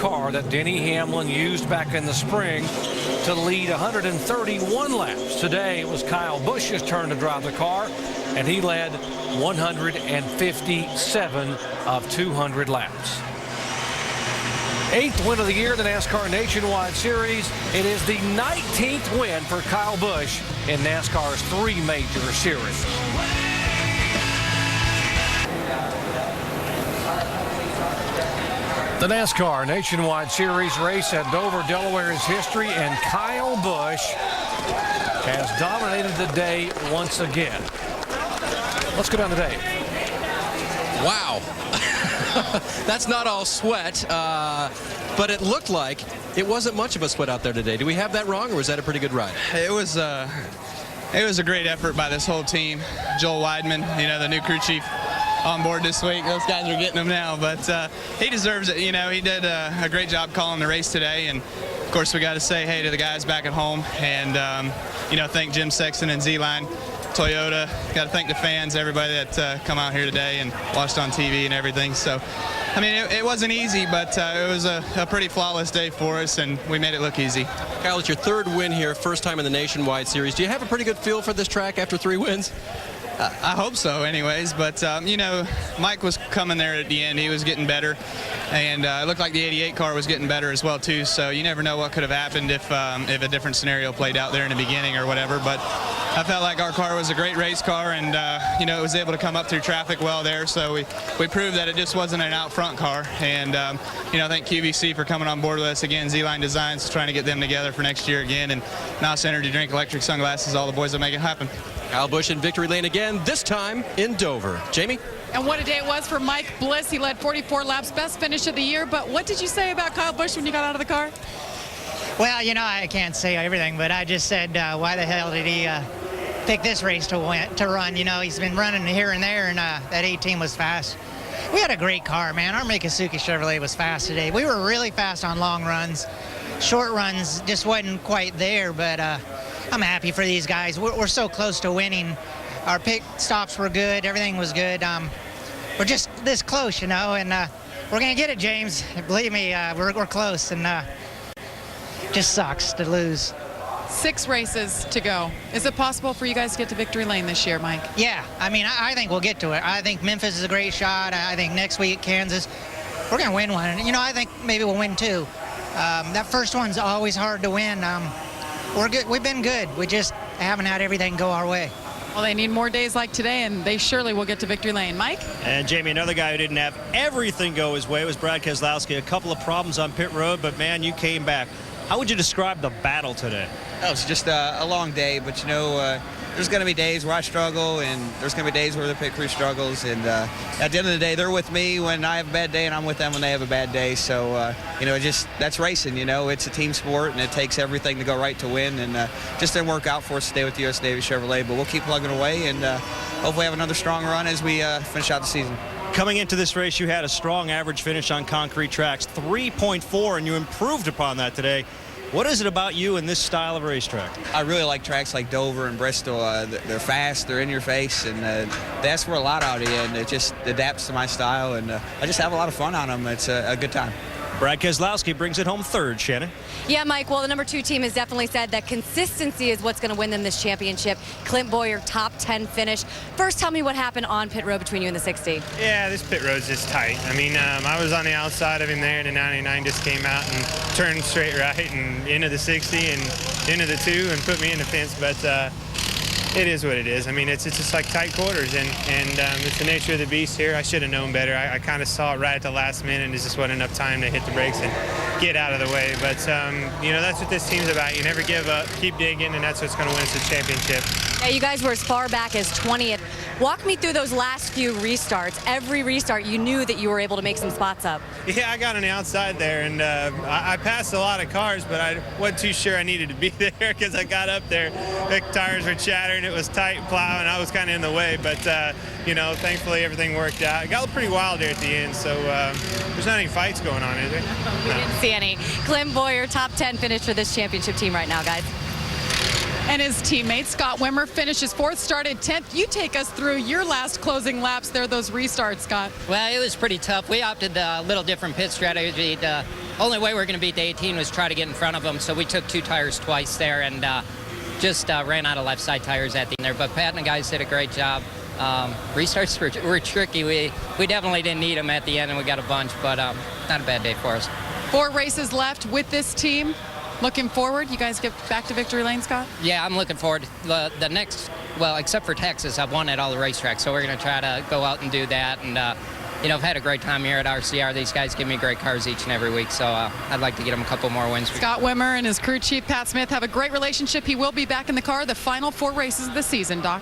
car that Denny Hamlin used back in the spring to lead 131 laps. Today it was Kyle Busch's turn to drive the car, and he led 157 of 200 laps. 8th win of the year, the NASCAR Nationwide Series. It is the 19th win for Kyle Busch in NASCAR's 3 major series. The NASCAR Nationwide Series race at Dover, Delaware is history, and Kyle Busch has dominated the day once again. Let's go down the day. Wow. That's not all sweat, but it looked like it wasn't much of a sweat out there today. Do we have that wrong, or was that a pretty good ride? It was a great effort by this whole team. Joel Weidman, you know, the new crew chief, on board this week. Those guys are getting them now, but he deserves it. You know, he did a great job calling the race today, and of course we got to say hey to the guys back at home, and you know, thank Jim Sexton and Z-Line, Toyota. Got to thank the fans, everybody that come out here today and watched on TV and everything. So, I mean, it wasn't easy, but it was a pretty flawless day for us, and we made it look easy. Kyle, it's your 3rd win here, first time in the Nationwide Series. Do you have a pretty good feel for this track after 3 wins? I hope so anyways, but you know, Mike was coming there at the end. He was getting better, and it looked like the 88 car was getting better as well too, so you never know what could have happened if a different scenario played out there in the beginning or whatever. But I felt like our car was a great race car, and you know, it was able to come up through traffic well there, so we proved that it just wasn't an out front car. And you know, thank QVC for coming on board with us again, Z-Line Designs, trying to get them together for next year again, and NOS Energy Drink, electric sunglasses, all the boys that make it happen. Kyle Busch in victory lane again, this time in Dover. Jamie? And what a day it was for Mike Bliss. He led 44 laps, best finish of the year. But what did you say about Kyle Busch when you got out of the car? Well, you know, I can't say everything, but I just said, why the hell did he pick this race to run? You know, he's been running here and there, and that 18 was fast. We had a great car, man. Our Mikasuki Chevrolet was fast today. We were really fast on long runs. Short runs just wasn't quite there, but I'm happy for these guys. We're so close to winning. Our pit stops were good. Everything was good. We're just this close, you know, and we're going to get it, James. Believe me, we're close, and just sucks to lose. 6 races to go. Is it possible for you guys to get to victory lane this year, Mike? Yeah, I mean, I think we'll get to it. I think Memphis is a great shot. I think next week, Kansas, we're going to win one. You know, I think maybe we'll win 2. That first one's always hard to win. We're good. We've been good. We just haven't had everything go our way. Well, they need more days like today, and they surely will get to victory lane. Mike? And Jamie, another guy who didn't have everything go his way was Brad Keselowski. A couple of problems on pit road, but man, you came back. How would you describe the battle today? Oh, it's just a long day, but you know, there's going to be days where I struggle, and there's going to be days where the pit crew struggles, and at the end of the day, they're with me when I have a bad day, and I'm with them when they have a bad day. So, you know, that's racing. You know, it's a team sport, and it takes everything to go right to win, and just didn't work out for us today with the U.S. Navy Chevrolet, but we'll keep plugging away, and hopefully have another strong run as we finish out the season. Coming into this race, you had a strong average finish on concrete tracks, 3.4, and you improved upon that today. What is it about you and this style of racetrack? I really like tracks like Dover and Bristol. They're fast, they're in your face, and they ask for a lot out of you, and it just adapts to my style, and I just have a lot of fun on them. It's a good time. Brad Keselowski brings it home 3rd. Shannon? Yeah, Mike, well, the number 2 team has definitely said that consistency is what's going to win them this championship. Clint Boyer, top 10 finish. First, tell me what happened on pit road between you and the 60. Yeah, this pit road's just tight. I mean, I was on the outside of him there, and the 99 just came out and turned straight right and into the 60 and into the 2 and put me in the fence, but it is what it is. I mean, it's just like tight quarters, and it's the nature of the beast here. I should have known better. I kind of saw it right at the last minute, and there just wasn't enough time to hit the brakes and get out of the way. But, you know, that's what this team's about. You never give up, keep digging, and that's what's going to win us the championship. Yeah, you guys were as far back as 20th. Walk me through those last few restarts. Every restart, you knew that you were able to make some spots up. Yeah, I got on the outside there, and I passed a lot of cars, but I wasn't too sure I needed to be there because I got up there. The tires were chattering. It was tight plowing. I was kind of in the way, but, you know, thankfully everything worked out. It got pretty wild there at the end, so there's not any fights going on, is there? We didn't see any. Clint Boyer, top 10 finish for this championship team right now, guys. And his teammate, Scott Wimmer, finishes 4th, started 10th. You take us through your last closing laps there, those restarts, Scott. Well, it was pretty tough. We opted a little different pit strategy to only way we're going to beat the 18 was try to get in front of them. So we took 2 tires twice there and just ran out of left side tires at the end there. But Pat and the guys did a great job. Restarts were tricky. We definitely didn't need them at the end, and we got a bunch, but not a bad day for us. 4 races left with this team. Looking forward, you guys get back to victory lane, Scott? Yeah, I'm looking forward. The next, well, except for Texas, I've won at all the racetracks, so we're going to try to go out and do that. And, you know, I've had a great time here at RCR. These guys give me great cars each and every week, so I'd like to get them a couple more wins. Scott Wimmer and his crew chief, Pat Smith, have a great relationship. He will be back in the car the final 4 races of the season, Doc.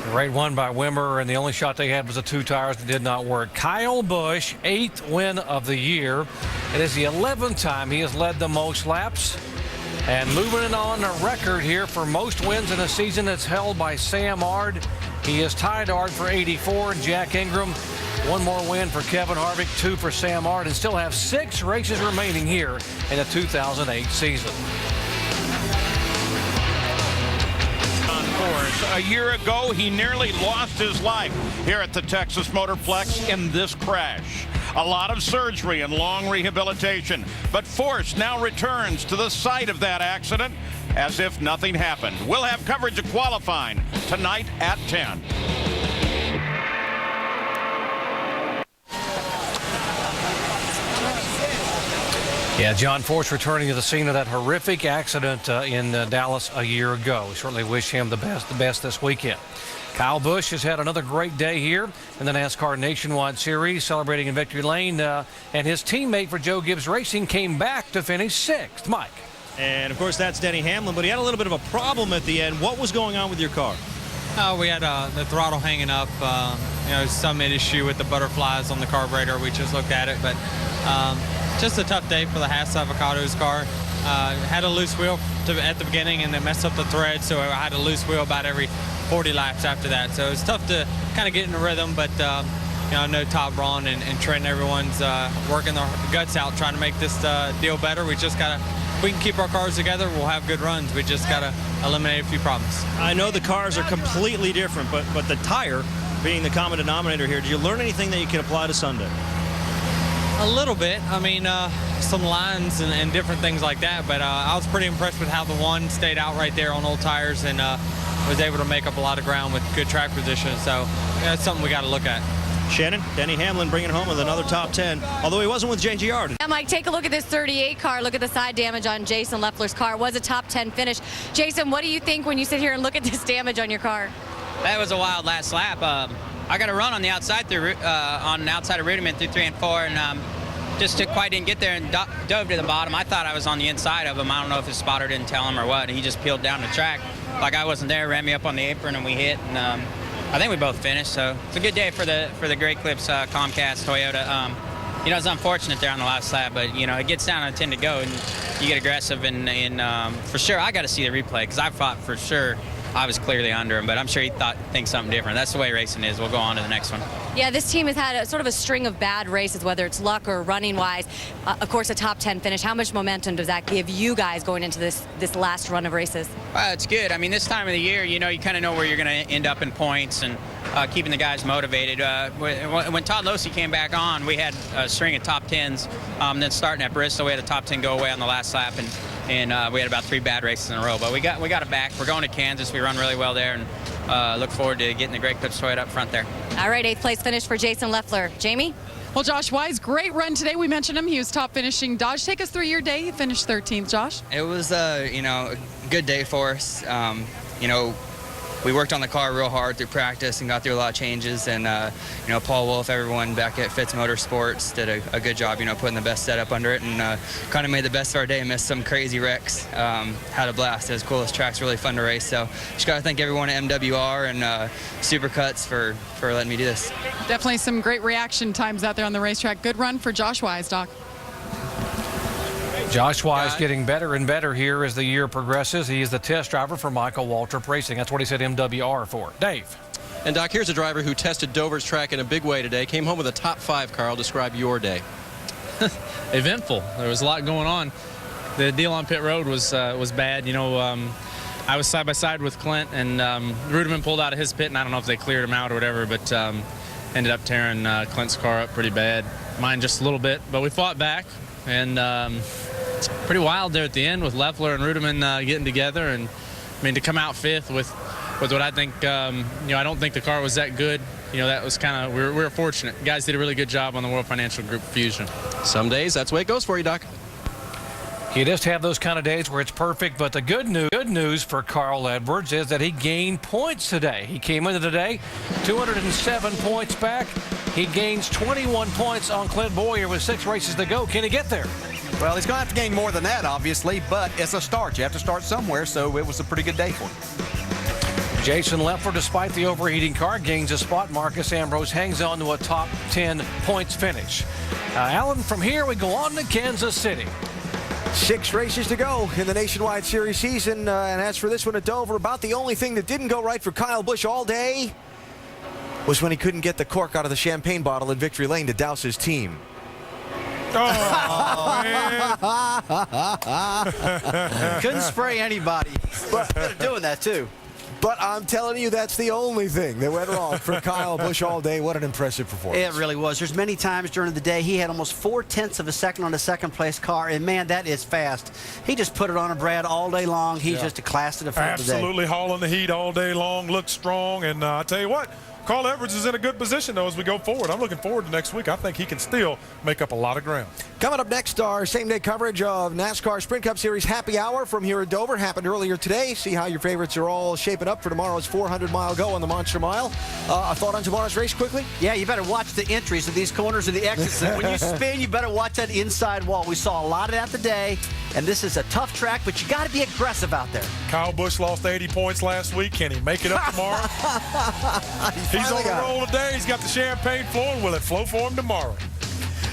Great one by Wimmer, and the only shot they had was the 2 tires that did not work. Kyle Busch, 8th win of the year. It is the 11th time he has led the most laps. And moving on a record here for most wins in a season that's held by Sam Ard. He is tied Ard for 84, and Jack Ingram. 1 more win for Kevin Harvick, 2 for Sam Ard, and still have 6 races remaining here in the 2008 season. A year ago, he nearly lost his life here at the Texas Motorplex in this crash. A lot of surgery and long rehabilitation, but Force now returns to the site of that accident as if nothing happened. We'll have coverage of qualifying tonight at 10. Yeah, John Force returning to the scene of that horrific accident in Dallas a year ago. We certainly wish him the best this weekend. Kyle Busch has had another great day here in the NASCAR Nationwide Series, celebrating in victory lane. And his teammate for Joe Gibbs Racing came back to finish 6th. Mike. And, of course, that's Denny Hamlin, but he had a little bit of a problem at the end. What was going on with your car? We had the throttle hanging up, you know, some issue with the butterflies on the carburetor. We just looked at it, but just a tough day for the Haas Avocados car. Had a loose wheel at the beginning and then messed up the thread, so I had a loose wheel about every 40 laps after that. So it's tough to kind of get in the rhythm, but you know, I know Todd Braun and Trent, everyone's working their guts out trying to make this deal better. We just got to, if we can keep our cars together, we'll have good runs. We just got to eliminate a few problems. I know the cars are completely different, but the tire being the common denominator here, did you learn anything that you can apply to Sunday? A little bit. I mean, some lines and different things like that, but I was pretty impressed with how the one stayed out right there on old tires and was able to make up a lot of ground with good track position. So that's something we got to look at. Shannon, Denny Hamlin bringing home with another top 10, although he wasn't with JGR. Yeah, Mike, take a look at this 38 car. Look at the side damage on Jason Leffler's car. It was a top 10 finish. Jason, what do you think when you sit here and look at this damage on your car? That was a wild last lap. I got a run on the outside through on the outside of Rudiment through 3 and 4, and just didn't get there and dove to the bottom. I thought I was on the inside of him. I don't know if his spotter didn't tell him or what. He just peeled down the track like I wasn't there, ran me up on the apron, and we hit. And I think we both finished. So it's a good day for the Great Clips Comcast Toyota. You know, it's unfortunate there on the last lap, but you know it gets down to 10 to go, and you get aggressive. And for sure, I got to see the replay because I thought for sure I was clearly under him, but I'm sure he thinks something different. That's the way racing is. We'll go on to the next one. Yeah, this team has had sort of a string of bad races, whether it's luck or running-wise. Of course, a top 10 finish. How much momentum does that give you guys going into this last run of races? It's good. I mean, this time of the year, you know, you kind of know where you're going to end up in points and keeping the guys motivated. When Todd Losey came back on, we had a string of top 10s. Then starting at Bristol, we had a top 10 go away on the last lap, and we had about 3 bad races in a row. But we got it back. We're going to Kansas. We run really well there, and look forward to getting the Great Clips Toyota up front there. All right, 8th place finish for Jason Leffler. Jamie? Well, Josh Wise, great run today. We mentioned him. He was top finishing Dodge. Take us through your day. You finished 13th, Josh. It was, you know, a good day for us. You know, we worked on the car real hard through practice and got through a lot of changes. And, you know, Paul Wolf, everyone back at Fitz Motorsports did a good job, you know, putting the best setup under it and kind of made the best of our day. Missed some crazy wrecks. Had a blast. It was cool. This track's really fun to race. So just got to thank everyone at MWR and Supercuts for letting me do this. Definitely some great reaction times out there on the racetrack. Good run for Josh Wise, Doc. Josh Wise getting better and better here as the year progresses. He is the test driver for Michael Waltrip Racing. That's what he said MWR for. Dave. And, Doc, here's a driver who tested Dover's track in a big way today. Came home with a top 5. Carl, describe your day. Eventful. There was a lot going on. The deal on pit road was bad. You know, I was side by side with Clint, and Rudiment pulled out of his pit, and I don't know if they cleared him out or whatever, but ended up tearing Clint's car up pretty bad. Mine just a little bit, but we fought back. and pretty wild there at the end with Leffler and Rudeman getting together. And I mean, to come out fifth with what I think, I don't think the car was that good. That was kind of, we were fortunate. Guys did a really good job on the World Financial Group Fusion. Some days, that's the way it goes for you, Doc. You just have those kind of days where it's perfect, but the good news for Carl Edwards is that he gained points today. He came into today 207 points back. He gains 21 points on Clint Boyer with 6 races to go. Can he get there? Well, he's going to have to gain more than that, obviously, but it's a start. You have to start somewhere, so it was a pretty good day for him. Jason Leffler, despite the overheating car, gains a spot. Marcus Ambrose hangs on to a top 10 points finish. Alan, from here we go on to Kansas City. 6 races to go in the Nationwide Series season. And as for this one at Dover, about the only thing that didn't go right for Kyle Busch all day was when he couldn't get the cork out of the champagne bottle in Victory Lane to douse his team. Oh, man. Couldn't spray anybody. But doing that, too. But I'm telling you, that's the only thing that went wrong for Kyle Busch all day. What an impressive performance. It really was. There's many times during the day he had almost 0.4 of a second on the second-place car, and, man, that is fast. He just put it on a Brad all day long. He's just a class to the front today. Absolutely hauling the heat all day long, looks strong, and I tell you what, Carl Edwards is in a good position, though, as we go forward. I'm looking forward to next week. I think he can still make up a lot of ground. Coming up next, our same-day coverage of NASCAR Sprint Cup Series Happy Hour from here at Dover. Happened earlier today. See how your favorites are all shaping up for tomorrow's 400-mile go on the Monster Mile. A thought on tomorrow's race quickly? Yeah, you better watch the entries of these corners and the exits. When you spin, you better watch that inside wall. We saw a lot of that today, and this is a tough track, but you got to be aggressive out there. Kyle Busch lost 80 points last week. Can he make it up tomorrow? He's on the roll today. He's got the champagne flowing. Will it flow for him tomorrow?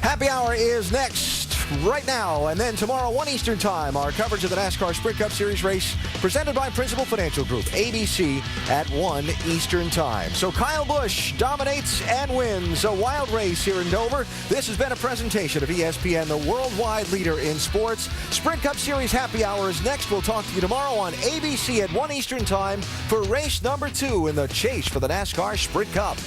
Happy Hour is next right now, and then tomorrow 1 Eastern time, our coverage of the NASCAR Sprint Cup Series race presented by Principal Financial Group, ABC at 1 Eastern time. So Kyle Busch dominates and wins a wild race here in Dover. This has been a presentation of ESPN, the worldwide leader in sports. Sprint Cup Series Happy Hour is next. We'll talk to you tomorrow on ABC at 1 Eastern time for race number 2 in the chase for the NASCAR Sprint Cup.